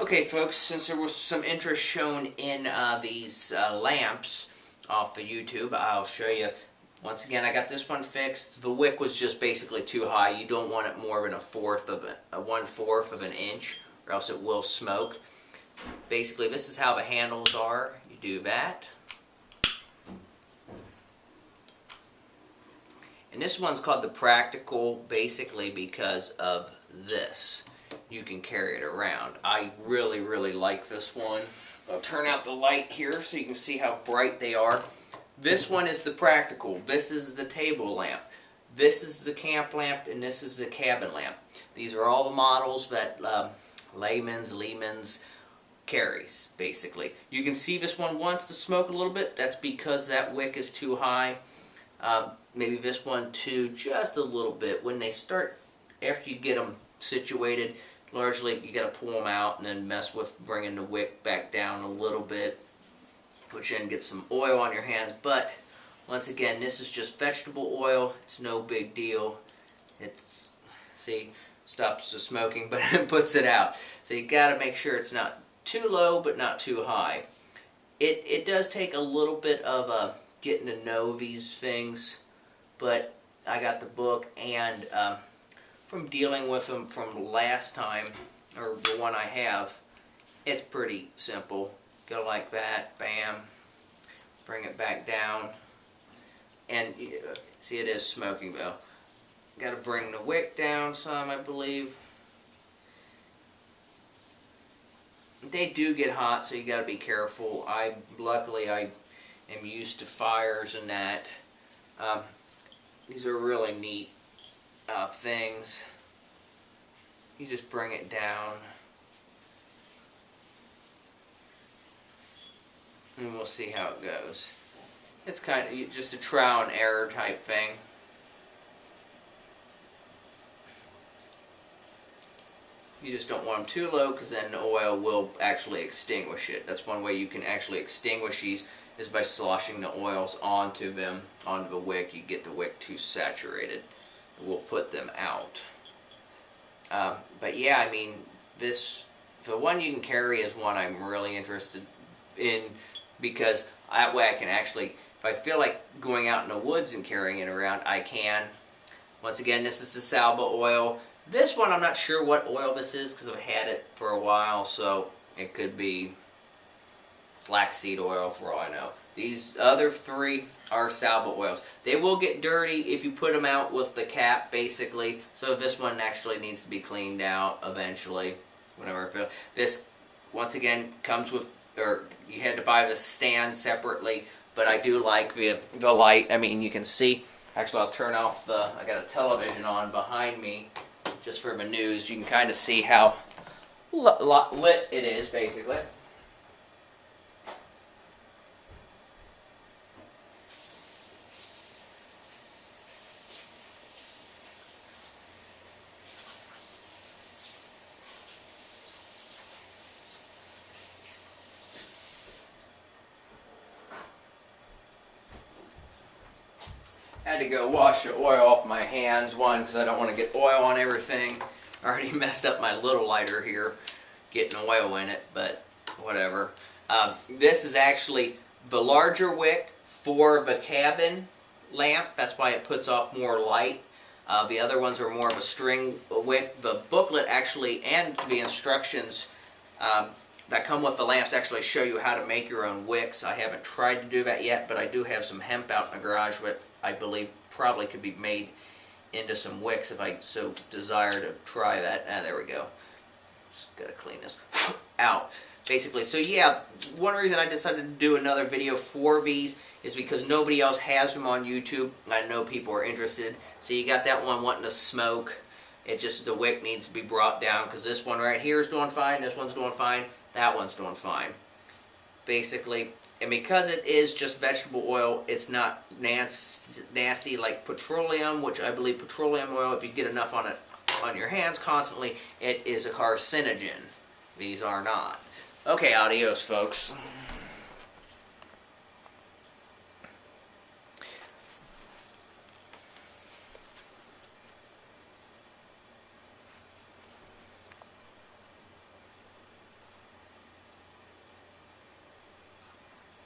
Okay folks, since there was some interest shown in these lamps off of YouTube, I'll show you. Once again, I got this one fixed. The wick was just basically too high. You don't want it more than a 1/4 of an inch, or else it will smoke. Basically, this is how the handles are. You do that. And this one's called the Practical, basically because of this. You can carry it around. I really, really like this one. I'll turn out the light here so you can see how bright they are. This one is the Practical. This is the table lamp. This is the camp lamp, and this is the cabin lamp. These are all the models that Lehmans carries, basically. You can see this one wants to smoke a little bit. That's because that wick is too high. Maybe this one too, just a little bit. When they start, after you get them situated, largely you got to pull them out and then mess with bringing the wick back down a little bit, which then gets some oil on your hands. But once again, this is just vegetable oil. It's no big deal. It's, see, stops the smoking, but it puts it out. So you got to make sure it's not too low but not too high. It does take a little bit of getting to know these things, but I got the book, and from dealing with them from last time, or the one I have, it's pretty simple. Go like that, bam, bring it back down, and see, it is smoking though. Got to bring the wick down some, I believe. They do get hot, so you got to be careful. Luckily I am used to fires and that. These are really neat things. You just bring it down, and we'll see how it goes. It's kind of just a trial and error type thing. You just don't want them too low, because then the oil will actually extinguish it. That's one way you can actually extinguish these, is by sloshing the oils onto them, onto the wick. You get the wick too saturated. It will put them out. But yeah, I mean, the one you can carry is one I'm really interested in, because that way I can actually, if I feel like going out in the woods and carrying it around, I can. Once again, this is the Salba oil. This one, I'm not sure what oil this is, because I've had it for a while, so it could be flaxseed oil for all I know. These other three are Salba oils. They will get dirty if you put them out with the cap, basically. So this one actually needs to be cleaned out eventually, whenever I feel. This, once again, comes with, or you had to buy the stand separately, but I do like the light. I mean, you can see, actually I'll turn off the, I got a television on behind me, just for the news. You can kind of see how lit it is, basically. I had to go wash the oil off my hands, one, because I don't want to get oil on everything. I already messed up my little lighter here, getting oil in it, but whatever. This is actually the larger wick for the cabin lamp. That's why it puts off more light. The other ones are more of a string wick. The booklet actually, and the instructions that come with the lamps, actually show you how to make your own wicks. I haven't tried to do that yet, but I do have some hemp out in the garage that I believe probably could be made into some wicks if I so desire to try that. There we go. Just gotta clean this out. Basically, so yeah, one reason I decided to do another video for these is because nobody else has them on YouTube. I know people are interested. So you got that one wanting to smoke. It just, the wick needs to be brought down, because this one right here is doing fine, this one's doing fine, that one's doing fine. Basically, and because it is just vegetable oil, it's not nasty like petroleum, which I believe petroleum oil, if you get enough on it on your hands constantly, it is a carcinogen. These are not. Okay, adios folks.